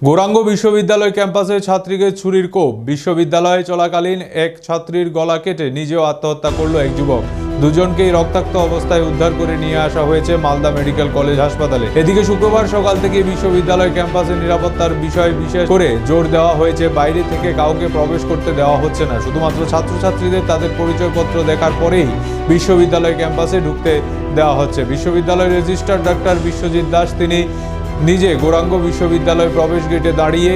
গৌরাঙ্গ বিশ্ববিদ্যালয় ক্যাম্পাসে ছাত্রীকে ছুরির কোপ। বিশ্ববিদ্যালয়ে চলাকালীন এক ছাত্রীর গলা কেটে নিজেও আত্মহত্যা করল এক যুবক। দুজনকেই রক্তাক্ত অবস্থায় উদ্ধার করে নিয়ে আসা হয়েছে মালদা মেডিকেল কলেজ হাসপাতালে। এদিকে শুক্রবার সকাল থেকে বিশ্ববিদ্যালয় ক্যাম্পাসে নিরাপত্তার বিষয় বিশেষ করে জোর দেওয়া হয়েছে। বাইরে থেকে কাউকে প্রবেশ করতে দেওয়া হচ্ছে না। শুধুমাত্র ছাত্রছাত্রীদের তাদের পরিচয়পত্র দেখার পরেই বিশ্ববিদ্যালয় ক্যাম্পাসে ঢুকতে দেওয়া হচ্ছে। বিশ্ববিদ্যালয়ের রেজিস্ট্রার ডাক্তার বিশ্বজিৎ দাস তিনি নিজে গৌরাঙ্গ বিশ্ববিদ্যালয় প্রবেশ গেটে দাঁড়িয়ে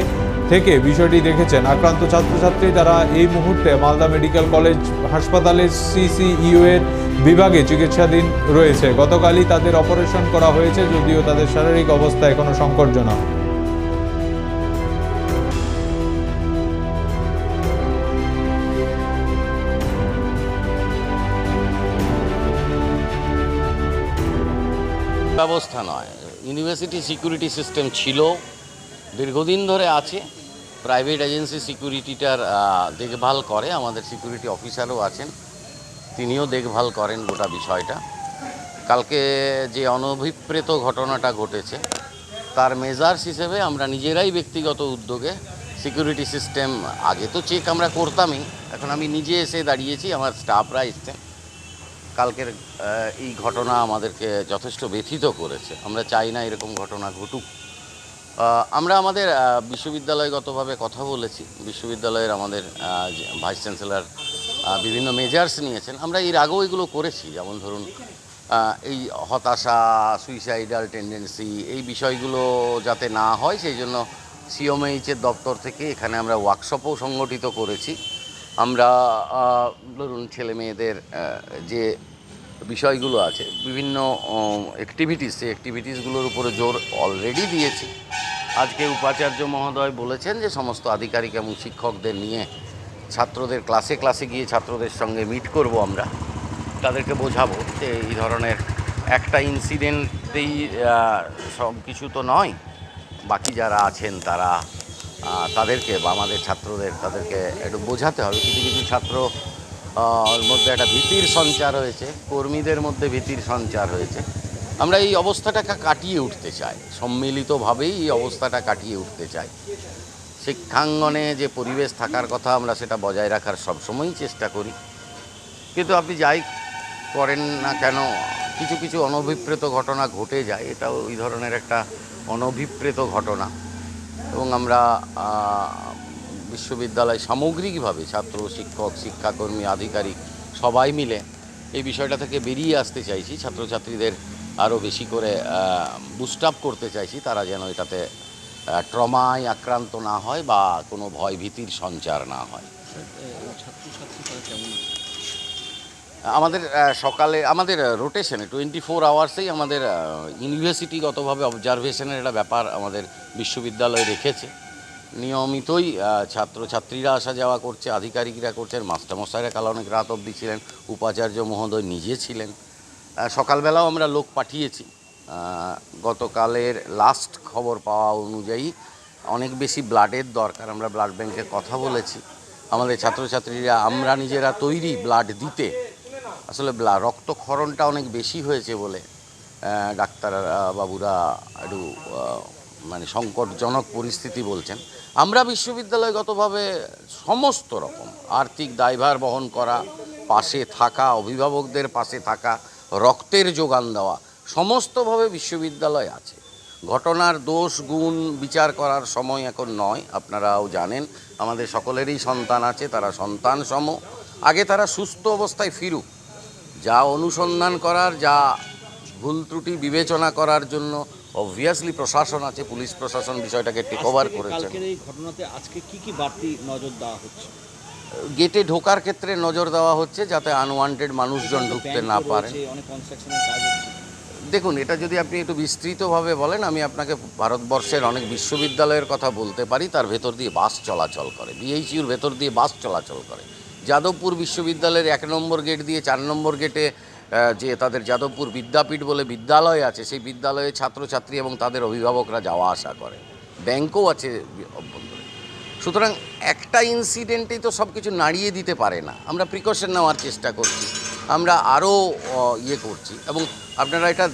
থেকে বিষয়টি দেখেছেন। আক্রান্ত ছাত্রছাত্রী তারা এই মুহূর্তে মালদা মেডিকেল কলেজ হাসপাতালের সিসিইউ এর বিভাগে চিকিৎসাধীন রয়েছে। গতকালই তাদের অপারেশন করা হয়েছে, যদিও তাদের শারীরিক অবস্থা এখনো সংকটজনক। ব্যবস্থা নয়, ইউনিভার্সিটি সিকিউরিটি সিস্টেম ছিল, দীর্ঘদিন ধরে আছে। প্রাইভেট এজেন্সি সিকিউরিটিটার দেখভাল করে, আমাদের সিকিউরিটি অফিসারও আছেন, তিনিও দেখভাল করেন গোটা বিষয়টা। কালকে যে অনভিপ্রেত ঘটনাটা ঘটেছে তার মেজার্স হিসেবে আমরা নিজেরাই ব্যক্তিগত উদ্যোগে সিকিউরিটি সিস্টেম আগে তো চেক আমরা করতামই, এখন আমি নিজে এসে দাঁড়িয়েছি, আমার স্টাফরা এসছেন। কালকের এই ঘটনা আমাদেরকে যথেষ্ট ব্যথিত করেছে। আমরা চাই না এরকম ঘটনা ঘটুক। আমরা আমাদের বিশ্ববিদ্যালয়গতভাবে কথা বলেছি, বিশ্ববিদ্যালয়ের আমাদের ভাইস চ্যান্সেলর বিভিন্ন মেজার্স নিয়েছেন। আমরা এর আগেও এগুলো করেছি, যেমন ধরুন এই হতাশা, সুইসাইডাল টেন্ডেন্সি, এই বিষয়গুলো যাতে না হয় সেই জন্য সিওমএইচের দপ্তর থেকে এখানে আমরা ওয়ার্কশপও সংগঠিত করেছি। আমরা ধরুন ছেলে মেয়েদের যে বিষয়গুলো আছে, বিভিন্ন অ্যাক্টিভিটিস, সেই অ্যাক্টিভিটিসগুলোর উপরে জোর অলরেডি দিয়েছি। আজকে উপাচার্য মহোদয় বলেছেন যে সমস্ত আধিকারিক এবং শিক্ষকদের নিয়ে ছাত্রদের ক্লাসে ক্লাসে গিয়ে ছাত্রদের সঙ্গে মিট করব, আমরা তাদেরকে বোঝাবো যে এই ধরনের একটা ইনসিডেন্টেই সব কিছু তো নয়, বাকি যারা আছেন তারা তাদেরকে বা আমাদের ছাত্রদের তাদেরকে একটু বোঝাতে হবে। কিছু কিছু ছাত্র মধ্যে একটা ভীতির সঞ্চার হয়েছে, কর্মীদের মধ্যে ভীতির সঞ্চার হয়েছে। আমরা এই অবস্থাটাকে কাটিয়ে উঠতে চাই, সম্মিলিতভাবেই এই অবস্থাটা কাটিয়ে উঠতে চাই। শিক্ষাঙ্গনে যে পরিবেশ থাকার কথা আমরা সেটা বজায় রাখার সবসময়ই চেষ্টা করি, কিন্তু আপনি যাই করেন না কেন কিছু কিছু অনভিপ্রেত ঘটনা ঘটে যায়। এটাও ওই ধরনের একটা অনভিপ্রেত ঘটনা, এবং আমরা বিশ্ববিদ্যালয় সামগ্রিকভাবে ছাত্র, শিক্ষক, শিক্ষাকর্মী, আধিকারিক সবাই মিলে এই বিষয়টা থেকে বেরিয়ে আসতে চাইছি। ছাত্রছাত্রীদের আরও বেশি করে বুস্ট আপ করতে চাইছি, তারা যেন এটাতে ট্রমায় আক্রান্ত না হয় বা কোনো ভয় ভীতির সঞ্চার না হয়। আমাদের সকালে আমাদের রোটেশনে 24 আওয়ার্সেই আমাদের ইউনিভার্সিটিগতভাবে অবজারভেশনের একটা ব্যাপার আমাদের বিশ্ববিদ্যালয় রেখেছে। নিয়মিতই ছাত্রছাত্রীরা আসা যাওয়া করছে, আধিকারিকরা করছেন, মাস্টারমশাইরা কাল অনেক রাত অবধি ছিলেন, উপাচার্য মহোদয় নিজে ছিলেন। সকালবেলাও আমরা লোক পাঠিয়েছি। গতকালের লাস্ট খবর পাওয়া অনুযায়ী অনেক বেশি ব্লাডের দরকার, আমরা ব্লাড ব্যাংকে কথা বলেছি। আমাদের ছাত্রছাত্রীরা আমরা নিজেরা তৈরি ব্লাড দিতে, আসলে রক্তক্ষরণটা অনেক বেশি হয়েছে বলে ডাক্তার বাবুরা একটু মানে সংকটজনক পরিস্থিতি বলছেন। আমরা বিশ্ববিদ্যালয়গতভাবে সমস্ত রকম আর্থিক দায়ভার বহন করা, পাশে থাকা, অভিভাবকদের পাশে থাকা, রক্তের যোগান দেওয়া, সমস্তভাবে বিশ্ববিদ্যালয় আছে। ঘটনার দোষ গুণ বিচার করার সময় এখন নয়। আপনারাও জানেন আমাদের সকলেরই সন্তান আছে, তারা সন্তান সম, আগে তারা সুস্থ অবস্থায় ফিরুক। যা অনুসন্ধান করার, যা ভুল ত্রুটি বিবেচনা করার জন্য অবভিয়াসলি প্রশাসন আছে, পুলিশ প্রশাসন বিষয়টাকে টেক ওভার করেছে। এই ঘটনাতে আজকে কি বাড়তি নজর দেওয়া হচ্ছে? গেটে ঢোকার ক্ষেত্রে নজর দেওয়া হচ্ছে যাতে আনওয়ান্টেড মানুষজন ঢুকতে না পারে। দেখুন, এটা যদি আপনি একটু বিস্তৃতভাবে বলেন, আমি আপনাকে ভারতবর্ষের অনেক বিশ্ববিদ্যালয়ের কথা বলতে পারি, তার ভেতর দিয়ে বাস চলাচল করে, বিএইচইউর ভেতর দিয়ে বাস চলাচল করে। যাদবপুর বিশ্ববিদ্যালয়ের 1 নম্বর গেট দিয়ে 4 নম্বর গেটে যে তাদের যাদবপুর বিদ্যাপীঠ বলে বিদ্যালয় আছে, সেই বিদ্যালয়ে ছাত্রছাত্রী এবং তাদের অভিভাবকরা যাওয়া আসা করে। ব্যাংকও আছে অভ্যন্তরে। সুতরাং একটা ইনসিডেন্টেই তো সব কিছু নাড়িয়ে দিতে পারে না। আমরা প্রিকশন নেওয়ার চেষ্টা করছি, আমরা আরও করছি। এবং আপনারা এটা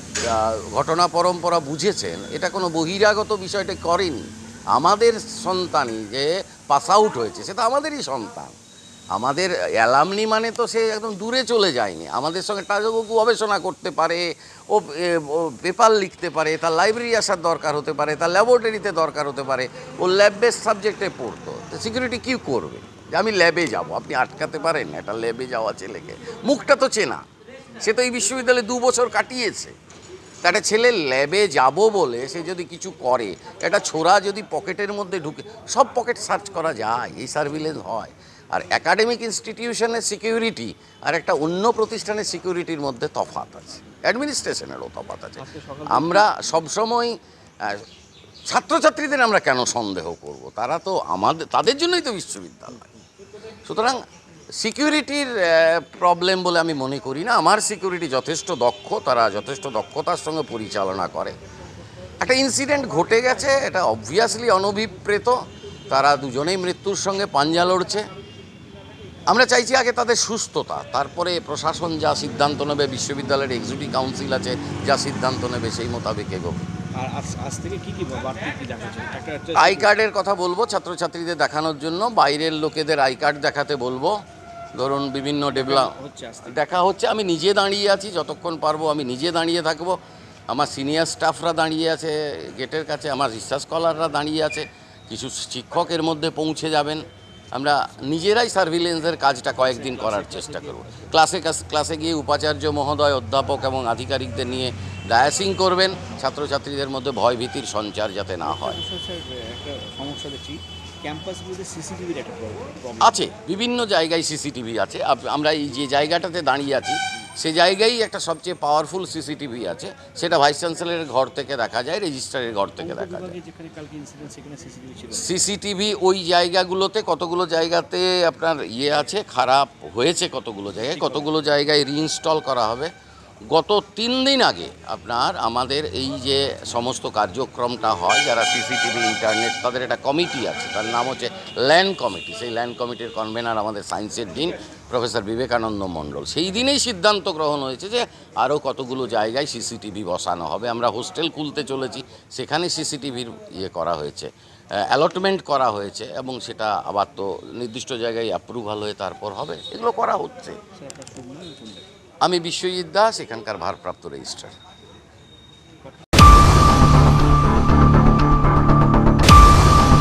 ঘটনা পরম্পরা বুঝেছেন, এটা কোনো বহিরাগত বিষয়টা করেনি। আমাদের সন্তানই যে পাস আউট হয়েছে সে তো আমাদেরই সন্তান। আমাদের অ্যালামনি মানে তো সে একদম দূরে চলে যায়নি, আমাদের সঙ্গে তাকে গবেষণা করতে পারে, ও পেপার লিখতে পারে, তার লাইব্রেরি আসার দরকার হতে পারে, তার ল্যাবরেটরিতে দরকার হতে পারে, ও ল্যাব বেস সাবজেক্টে পড়তো। তো সিকিউরিটি কী করবে যে আমি ল্যাবে যাব? আপনি আটকাতে পারেন একটা ল্যাবে যাওয়া ছেলেকে? মুখটা তো চেনা, সে তো এই বিশ্ববিদ্যালয়ে 2 বছর কাটিয়েছে। তা একটা ছেলে ল্যাবে যাব বলে সে যদি কিছু করে, একটা ছোরা যদি পকেটের মধ্যে ঢুকে, সব পকেট সার্চ করা যায়, এই সার্ভিলেন্স হয়। আর একাডেমিক ইনস্টিটিউশনের সিকিউরিটি আর একটা অন্য প্রতিষ্ঠানের সিকিউরিটির মধ্যে তফাৎ আছে, অ্যাডমিনিস্ট্রেশনেরও তফাৎ আছে। আমরা সবসময় ছাত্রছাত্রীদের আমরা কেন সন্দেহ করব? তারা তো তাদের জন্যই তো বিশ্ববিদ্যালয়। সুতরাং সিকিউরিটির প্রবলেম বলে আমি মনে করি না। আমার সিকিউরিটি যথেষ্ট দক্ষ, তারা যথেষ্ট দক্ষতার সঙ্গে পরিচালনা করে। একটা ইনসিডেন্ট ঘটে গেছে, এটা অবভিয়াসলি অনভিপ্রেত, তারা দুজনেই মৃত্যুর সঙ্গে পাঞ্জা লড়ছে। আমরা চাইছি আগে তাদের সুস্থতা, তারপরে প্রশাসন যা সিদ্ধান্ত নেবে, বিশ্ববিদ্যালয়ের এক্সিকিউটিভ কাউন্সিল আছে যা সিদ্ধান্ত নেবে সেই মোতাবেক এগোবে। আর আজ থেকে কি বাড়তি কি দেখা যাচ্ছে? একটা আই কার্ডের কথা বলবো ছাত্রছাত্রীদের দেখানোর জন্য, বাইরের লোকেদের আই কার্ড দেখাতে বলবো। ধরুন বিভিন্ন ডেভেলপ হচ্ছে আজ থেকে। দেখা হচ্ছে, আমি নিজে দাঁড়িয়ে আছি, যতক্ষণ পারবো আমি নিজে দাঁড়িয়ে থাকবো। আমার সিনিয়র স্টাফরা দাঁড়িয়ে আছে গেটের কাছে, আমার রিসার্চ স্কলাররা দাঁড়িয়ে আছে, কিছু শিক্ষক এর মধ্যে পৌঁছে যাবেন। আমরা নিজেরাই সার্ভিলেন্সের কাজটা কয়েকদিন করার চেষ্টা করব। ক্লাসে গিয়ে উপাচার্য মহোদয়, অধ্যাপক এবং আধিকারিকদের নিয়ে ডায়াসিং করবেন, ছাত্রছাত্রীদের মধ্যে ভয়ভীতির সঞ্চার যাতে না হয়। স্যার, একটা সমস্যা দেখছি, ক্যাম্পাসগুলোতে সিসিটিভির একটা প্রবলেম আছে, বিভিন্ন জায়গায় সিসিটিভি আছে। আমরা এই যে জায়গাটাতে দাঁড়িয়ে আছি সে জায়গায় একটা সবচেয়ে পাওয়ারফুল সিসিটিভি আছে, সেটা ভাইস চ্যান্সেলরের ঘর থেকে দেখা যায়, রেজিস্ট্রারের ঘর থেকে দেখা যায়। যেখানে কালকে ইনসিডেন্ট সেখানে সিসিটিভি ছিল। সিসিটিভি ওই জায়গাগুলোতে কতগুলো জায়গাতে আপনার আছে, খারাপ হয়েছে কতগুলো জায়গায়, কতগুলো জায়গায় রিইনস্টল করা হবে। গত 3 দিন আগে আপনার আমাদের এই যে সমস্ত কার্যক্রমটা হয়, যারা সিসিটিভি ইন্টারনেট, তাদের একটা কমিটি আছে, তার নাম হচ্ছে ল্যান্ড কমিটি। সেই ল্যান্ড কমিটির কনভেনার আমাদের সায়েন্সের ডিন প্রফেসর বিবেকানন্দ মণ্ডল। সেই দিনেই সিদ্ধান্ত গ্রহণ হয়েছে যে আরও কতগুলো জায়গায় সিসিটিভি বসানো হবে। আমরা হোস্টেল খুলতে চলেছি, সেখানে সিসিটিভির করা হয়েছে, অ্যালটমেন্ট করা হয়েছে, এবং সেটা আবার তো নির্দিষ্ট জায়গায় অ্যাপ্রুভাল হয়ে তারপর হবে। এগুলো করা হচ্ছে। আমি বিশ্বজিৎ দাস, এখানকার ভারপ্রাপ্ত রেজিস্ট্রার।